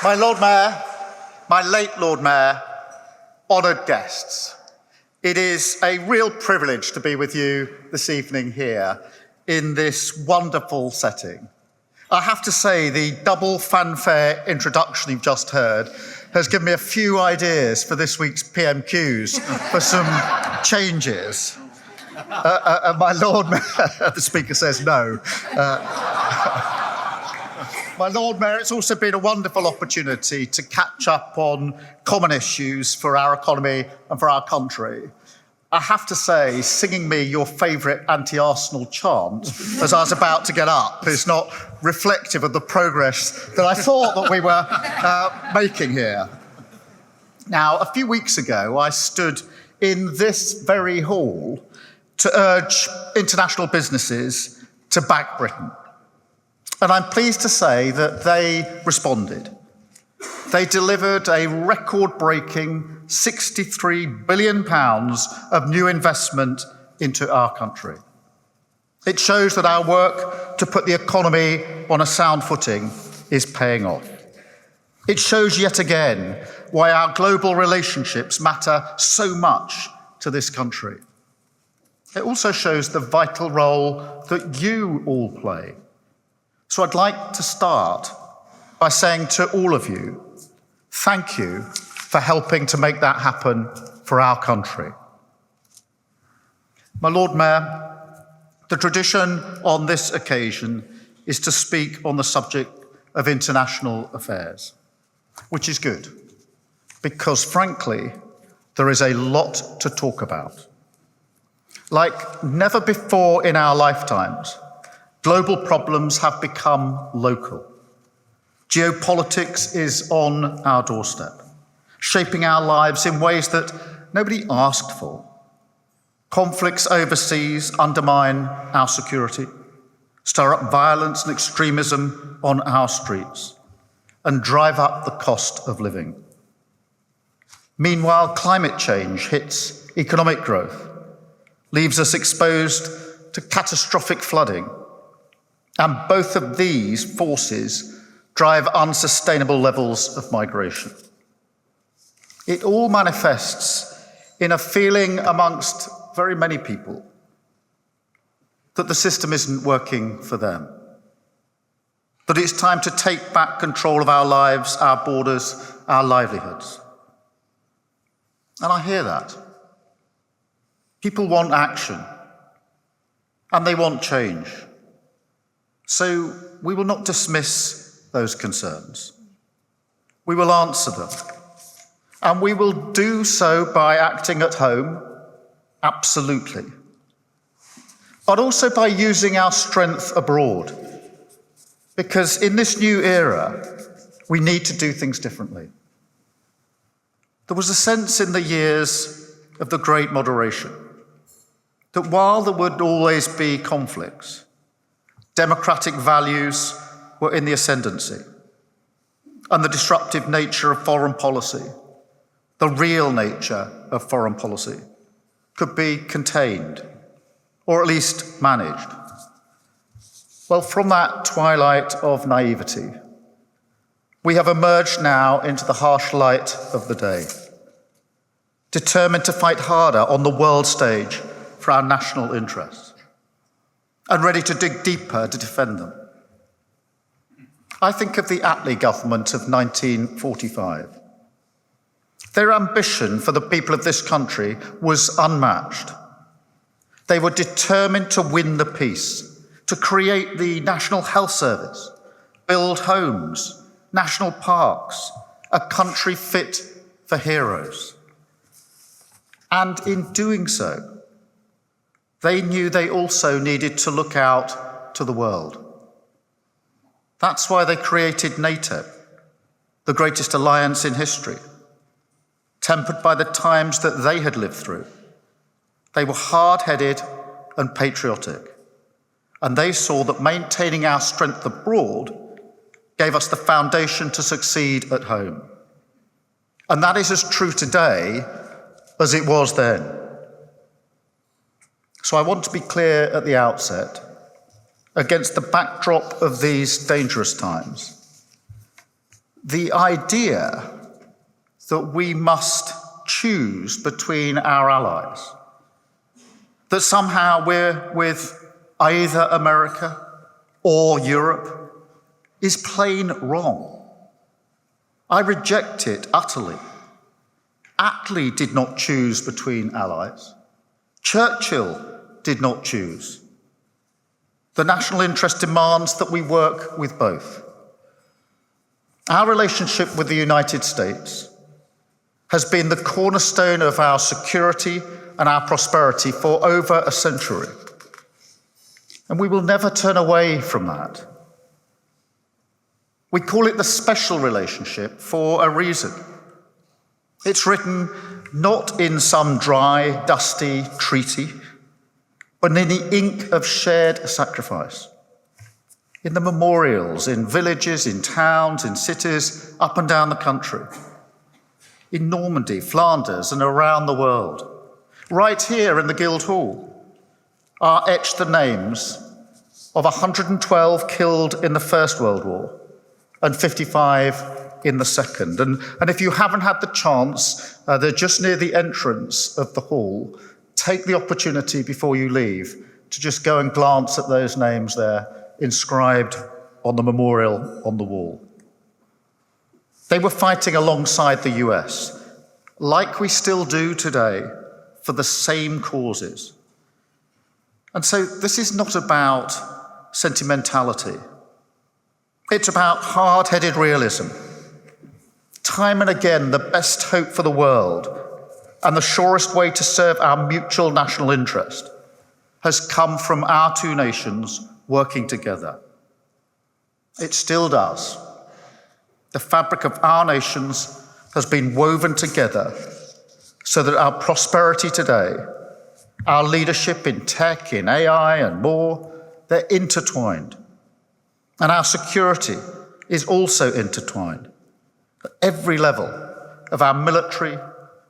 My Lord Mayor, my late Lord Mayor, honoured guests, it is a real privilege to be with you this evening here in this wonderful setting. I have to say, the double fanfare introduction you've just heard has given me a few ideas for this week's PMQs for some changes. My Lord Mayor, the Speaker says no. My Lord Mayor, it's also been a wonderful opportunity to catch up on common issues for our economy and for our country. I have to say, singing me your favourite anti-Arsenal chant as I was about to get up is not reflective of the progress that I thought that we were making here. Now, a few weeks ago, I stood in this very hall to urge international businesses to back Britain. And I'm pleased to say that they responded. They delivered a record-breaking £63 billion of new investment into our country. It shows that our work to put the economy on a sound footing is paying off. It shows yet again why our global relationships matter so much to this country. It also shows the vital role that you all play. So I'd like to start by saying to all of you, thank you for helping to make that happen for our country. My Lord Mayor, the tradition on this occasion is to speak on the subject of international affairs, which is good, because frankly, there is a lot to talk about. Like never before in our lifetimes, global problems have become local. Geopolitics is on our doorstep, shaping our lives in ways that nobody asked for. Conflicts overseas undermine our security, stir up violence and extremism on our streets, and drive up the cost of living. Meanwhile, climate change hits economic growth, leaves us exposed to catastrophic flooding, and both of these forces drive unsustainable levels of migration. It all manifests in a feeling amongst very many people that the system isn't working for them, that it's time to take back control of our lives, our borders, our livelihoods. And I hear that. People want action, and they want change. So we will not dismiss those concerns. We will answer them. And we will do so by acting at home, absolutely. But also by using our strength abroad. Because in this new era, we need to do things differently. There was a sense in the years of the Great Moderation that while there would always be conflicts, democratic values were in the ascendancy, and the disruptive nature of foreign policy, the real nature of foreign policy, could be contained, or at least managed. Well, from that twilight of naivety, we have emerged now into the harsh light of the day, determined to fight harder on the world stage for our national interests, and ready to dig deeper to defend them. I think of the Attlee government of 1945. Their ambition for the people of this country was unmatched. They were determined to win the peace, to create the National Health Service, build homes, national parks, a country fit for heroes. And in doing so, they knew they also needed to look out to the world. That's why they created NATO, the greatest alliance in history, tempered by the times that they had lived through. They were hard-headed and patriotic, and they saw that maintaining our strength abroad gave us the foundation to succeed at home. And that is as true today as it was then. So I want to be clear at the outset, against the backdrop of these dangerous times, the idea that we must choose between our allies, that somehow we're with either America or Europe, is plain wrong. I reject it utterly. Attlee did not choose between allies. Churchill did not choose. The national interest demands that we work with both. Our relationship with the United States has been the cornerstone of our security and our prosperity for over a century. And we will never turn away from that. We call it the special relationship for a reason. It's written not in some dry, dusty treaty, but in the ink of shared sacrifice. In the memorials, in villages, in towns, in cities, up and down the country. In Normandy, Flanders, and around the world. Right here in the Guildhall are etched the names of 112 killed in the First World War and 55 in the Second. And if you haven't had the chance, they're just near the entrance of the hall. Take the opportunity before you leave to just go and glance at those names there, inscribed on the memorial on the wall. They were fighting alongside the US, like we still do today, for the same causes. And so this is not about sentimentality. It's about hard-headed realism. Time and again, the best hope for the world and the surest way to serve our mutual national interest has come from our two nations working together. It still does. The fabric of our nations has been woven together so that our prosperity today, our leadership in tech, in AI and more, they're intertwined. And our security is also intertwined at every level of our military,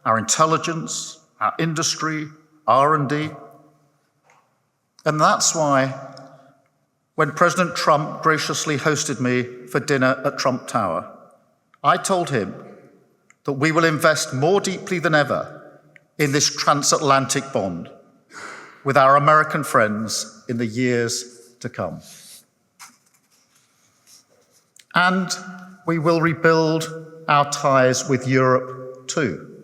our intelligence, our industry, R&D. And that's why when President Trump graciously hosted me for dinner at Trump Tower, I told him that we will invest more deeply than ever in this transatlantic bond with our American friends in the years to come. And we will rebuild our ties with Europe too.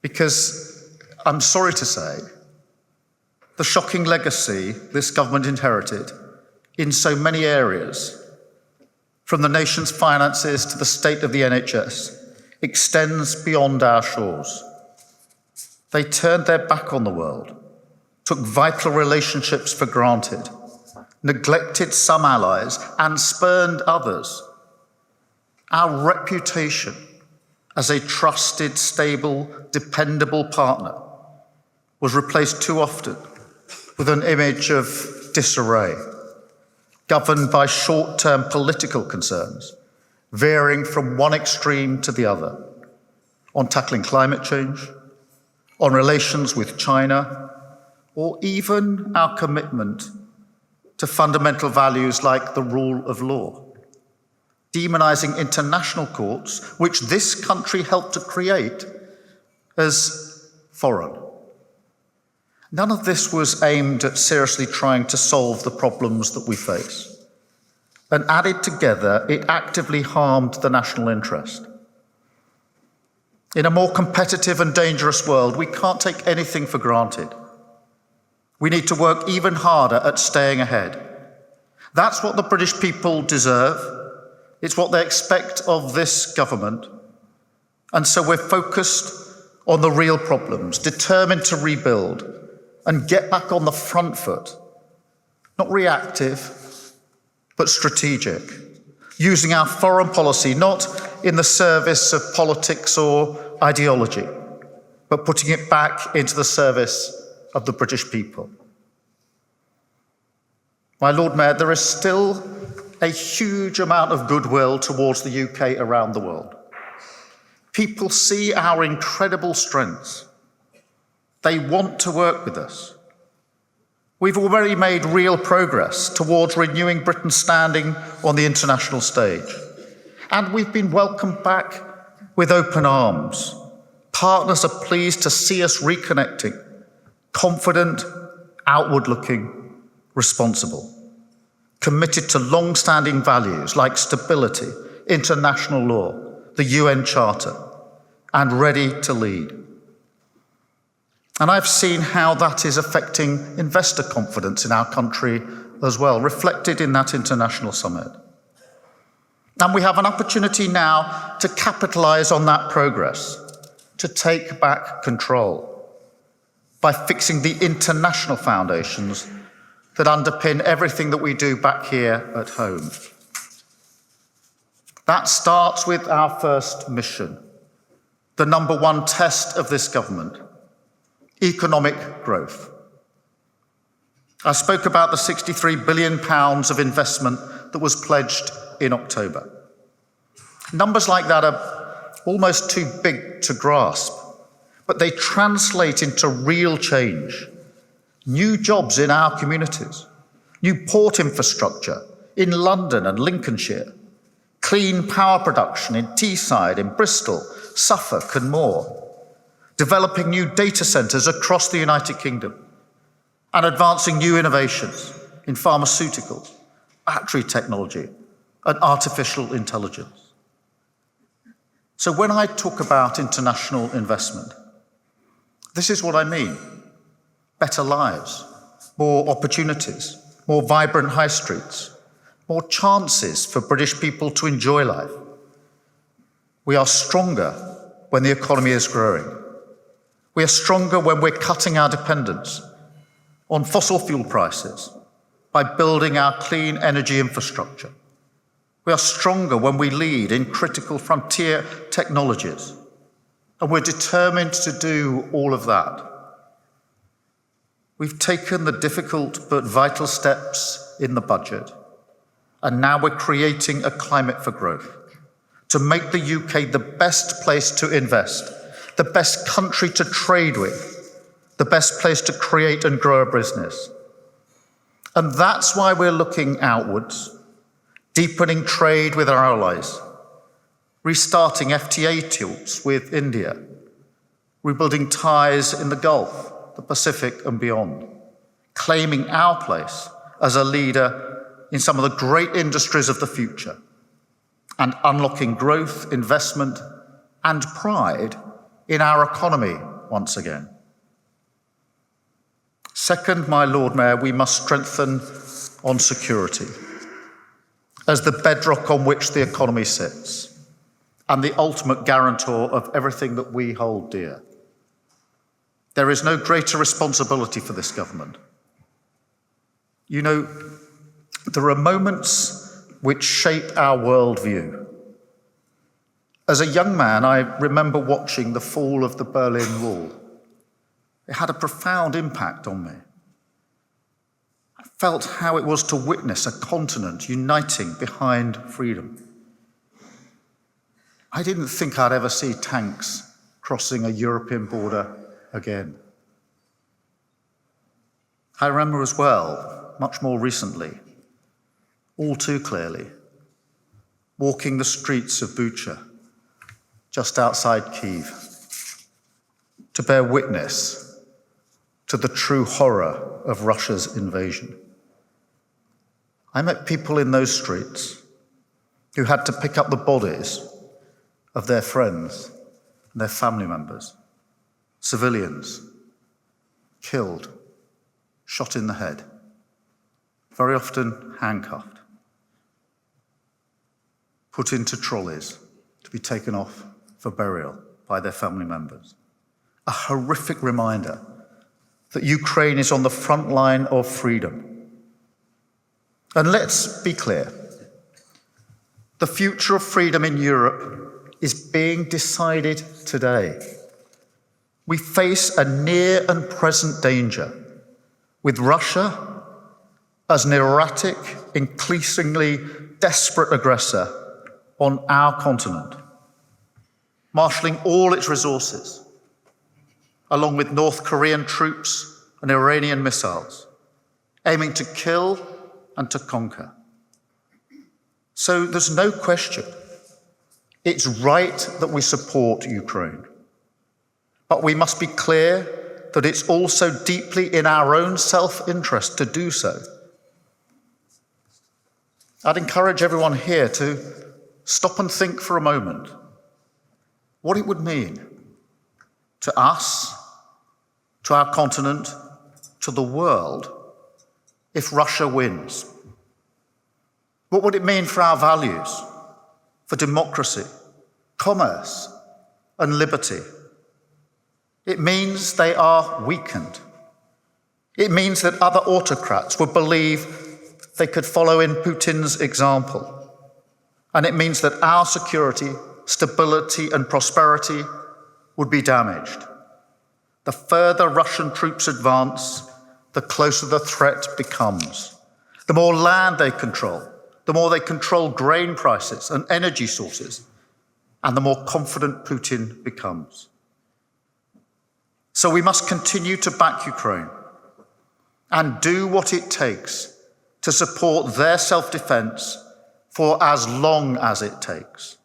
Because I'm sorry to say, the shocking legacy this government inherited in so many areas, from the nation's finances to the state of the NHS, extends beyond our shores. They turned their back on the world, took vital relationships for granted, neglected some allies and spurned others. Our reputation as a trusted, stable, dependable partner was replaced too often with an image of disarray, governed by short-term political concerns, varying from one extreme to the other, on tackling climate change, on relations with China, or even our commitment to fundamental values like the rule of law, demonizing international courts, which this country helped to create, as foreign. None of this was aimed at seriously trying to solve the problems that we face. And added together, it actively harmed the national interest. In a more competitive and dangerous world, we can't take anything for granted. We need to work even harder at staying ahead. That's what the British people deserve. It's what they expect of this government. And so we're focused on the real problems, determined to rebuild and get back on the front foot, not reactive, but strategic, using our foreign policy not in the service of politics or ideology, but putting it back into the service of the British people. My Lord Mayor, there is still a huge amount of goodwill towards the UK around the world. People see our incredible strengths. They want to work with us. We've already made real progress towards renewing Britain's standing on the international stage. And we've been welcomed back with open arms. Partners are pleased to see us reconnecting, confident, outward-looking, responsible, committed to long-standing values like stability, international law, the UN Charter, and ready to lead. And I've seen how that is affecting investor confidence in our country as well, reflected in that international summit. And we have an opportunity now to capitalise on that progress, to take back control by fixing the international foundations that underpin everything that we do back here at home. That starts with our first mission, the number one test of this government, economic growth. I spoke about the £63 billion of investment that was pledged in October. Numbers like that are almost too big to grasp, but they translate into real change. New jobs in our communities, new port infrastructure in London and Lincolnshire, clean power production in Teesside, in Bristol, Suffolk and more, developing new data centres across the United Kingdom, and advancing new innovations in pharmaceuticals, battery technology, and artificial intelligence. So when I talk about international investment, this is what I mean. Better lives, more opportunities, more vibrant high streets, more chances for British people to enjoy life. We are stronger when the economy is growing. We are stronger when we're cutting our dependence on fossil fuel prices by building our clean energy infrastructure. We are stronger when we lead in critical frontier technologies, and we're determined to do all of that. We've taken the difficult but vital steps in the budget, and now we're creating a climate for growth to make the UK the best place to invest, the best country to trade with, the best place to create and grow a business. And that's why we're looking outwards, deepening trade with our allies, restarting FTA talks with India, rebuilding ties in the Gulf, the Pacific and beyond, claiming our place as a leader in some of the great industries of the future, and unlocking growth, investment and pride in our economy once again. Second, my Lord Mayor, we must strengthen on security as the bedrock on which the economy sits and the ultimate guarantor of everything that we hold dear. There is no greater responsibility for this government. You know, there are moments which shape our worldview. As a young man, I remember watching the fall of the Berlin Wall. It had a profound impact on me. I felt how it was to witness a continent uniting behind freedom. I didn't think I'd ever see tanks crossing a European border again. I remember as well, much more recently, all too clearly, walking the streets of Bucha, just outside Kyiv, to bear witness to the true horror of Russia's invasion. I met people in those streets who had to pick up the bodies of their friends and their family members, civilians, killed, shot in the head, very often handcuffed, put into trolleys to be taken off for burial by their family members. A horrific reminder that Ukraine is on the front line of freedom. And let's be clear, the future of freedom in Europe is being decided today. We face a near and present danger with Russia as an erratic, increasingly desperate aggressor on our continent, marshalling all its resources, along with North Korean troops and Iranian missiles, aiming to kill and to conquer. So there's no question It's right that we support Ukraine, but we must be clear that it's also deeply in our own self-interest to do so. I'd encourage everyone here to stop and think for a moment what it would mean to us, to our continent, to the world, if Russia wins. What would it mean for our values, for democracy, commerce, and liberty? It means they are weakened. It means that other autocrats would believe they could follow in Putin's example. And it means that our security, stability, and prosperity would be damaged. The further Russian troops advance, the closer the threat becomes. The more land they control, the more they control grain prices and energy sources, and the more confident Putin becomes. So we must continue to back Ukraine and do what it takes to support their self-defense for as long as it takes,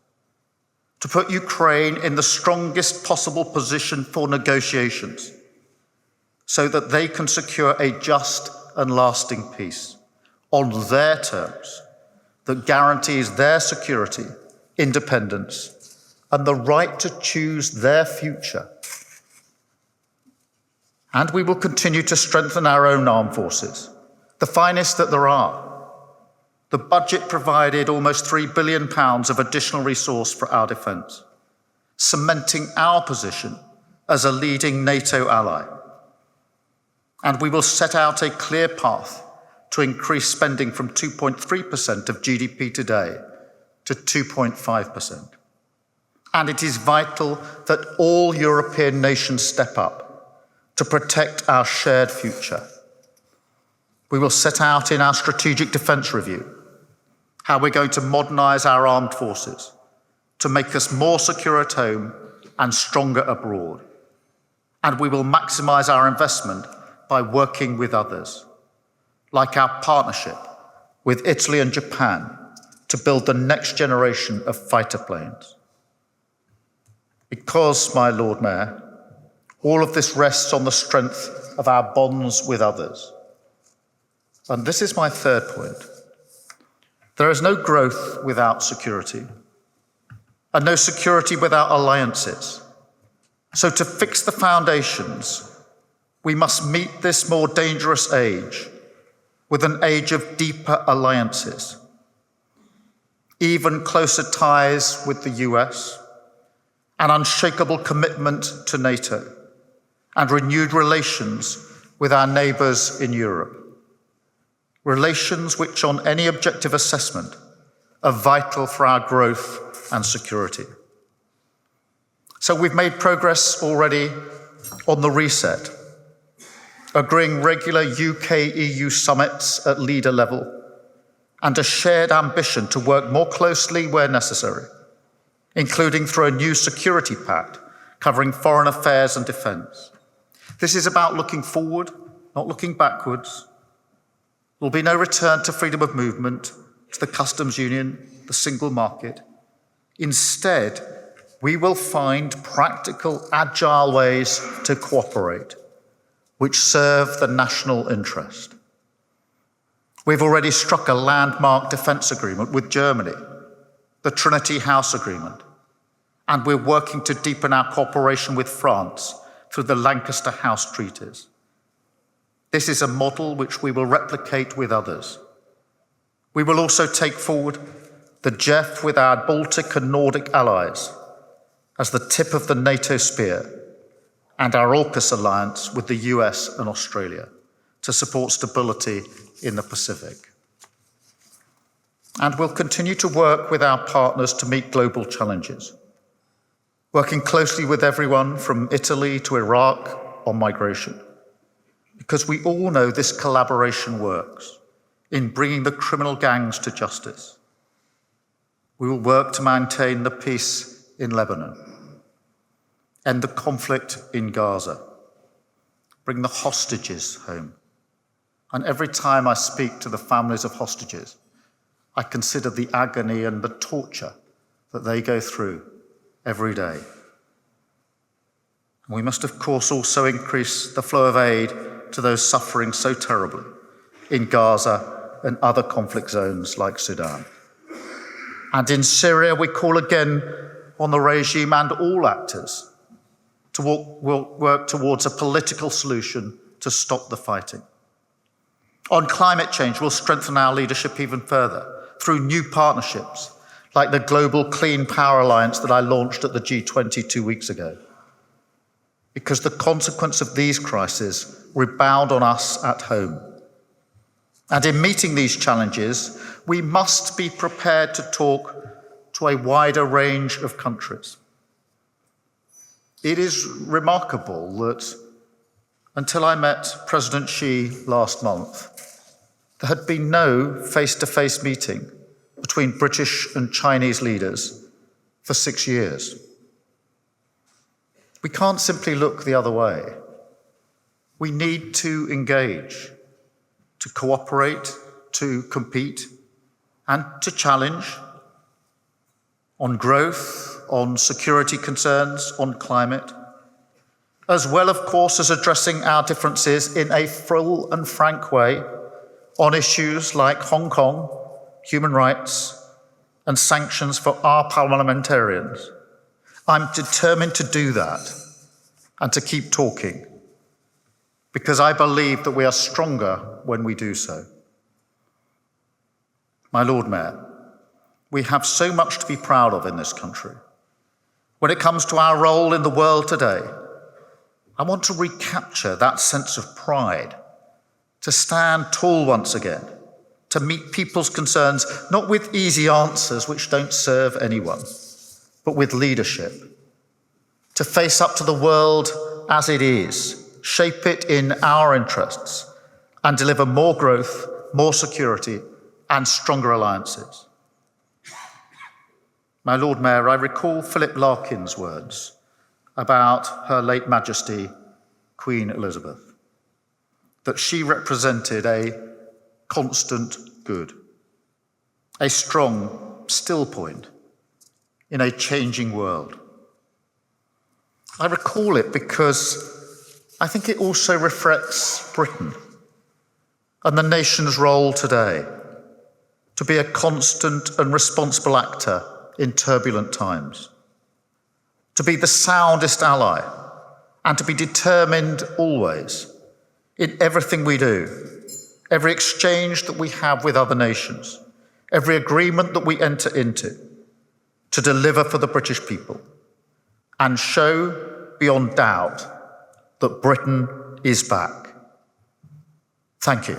to put Ukraine in the strongest possible position for negotiations so that they can secure a just and lasting peace on their terms that guarantees their security, independence, and the right to choose their future. And we will continue to strengthen our own armed forces, the finest that there are. The budget provided almost £3 billion of additional resource for our defence, cementing our position as a leading NATO ally. And we will set out a clear path to increase spending from 2.3% of GDP today to 2.5%. And it is vital that all European nations step up to protect our shared future. We will set out in our strategic defence review how we're going to modernise our armed forces to make us more secure at home and stronger abroad. And we will maximise our investment by working with others, like our partnership with Italy and Japan to build the next generation of fighter planes. Because, my Lord Mayor, all of this rests on the strength of our bonds with others. And this is my third point. There is no growth without security, and no security without alliances. So to fix the foundations, we must meet this more dangerous age with an age of deeper alliances, even closer ties with the US, an unshakable commitment to NATO, and renewed relations with our neighbours in Europe. Relations which, on any objective assessment, are vital for our growth and security. So we've made progress already on the reset, agreeing regular UK-EU summits at leader level, and a shared ambition to work more closely where necessary, including through a new security pact covering foreign affairs and defence. This is about looking forward, not looking backwards. There will be no return to freedom of movement, to the customs union, the single market. Instead, we will find practical, agile ways to cooperate, which serve the national interest. We've already struck a landmark defence agreement with Germany, the Trinity House Agreement, and we're working to deepen our cooperation with France through the Lancaster House Treaties. This is a model which we will replicate with others. We will also take forward the JEF with our Baltic and Nordic allies as the tip of the NATO spear, and our AUKUS alliance with the US and Australia to support stability in the Pacific. And we'll continue to work with our partners to meet global challenges, working closely with everyone from Italy to Iraq on migration, because we all know this collaboration works in bringing the criminal gangs to justice. We will work to maintain the peace in Lebanon, end the conflict in Gaza, bring the hostages home. And every time I speak to the families of hostages, I consider the agony and the torture that they go through every day. We must, of course, also increase the flow of aid to those suffering so terribly in Gaza and other conflict zones like Sudan. And in Syria, we call again on the regime and all actors to work towards a political solution to stop the fighting. On climate change, we'll strengthen our leadership even further through new partnerships like the Global Clean Power Alliance that I launched at the G20 2 weeks ago. Because the consequence of these crises rebound on us at home. And in meeting these challenges, we must be prepared to talk to a wider range of countries. It is remarkable that until I met President Xi last month, there had been no face-to-face meeting between British and Chinese leaders for 6 years. We can't simply look the other way. We need to engage, to cooperate, to compete, and to challenge on growth, on security concerns, on climate, as well, of course, as addressing our differences in a full and frank way on issues like Hong Kong, human rights, and sanctions for our parliamentarians. I'm determined to do that and to keep talking, because I believe that we are stronger when we do so. My Lord Mayor, we have so much to be proud of in this country. When it comes to our role in the world today, I want to recapture that sense of pride, to stand tall once again, to meet people's concerns, not with easy answers which don't serve anyone, but with leadership, to face up to the world as it is, shape it in our interests, and deliver more growth, more security, and stronger alliances. My Lord Mayor, I recall Philip Larkin's words about Her late Majesty, Queen Elizabeth, that she represented a constant good, a strong still point in a changing world. I recall it because I think it also reflects Britain and the nation's role today to be a constant and responsible actor in turbulent times, to be the soundest ally, and to be determined always in everything we do, every exchange that we have with other nations, every agreement that we enter into, to deliver for the British people and show beyond doubt that Britain is back. Thank you.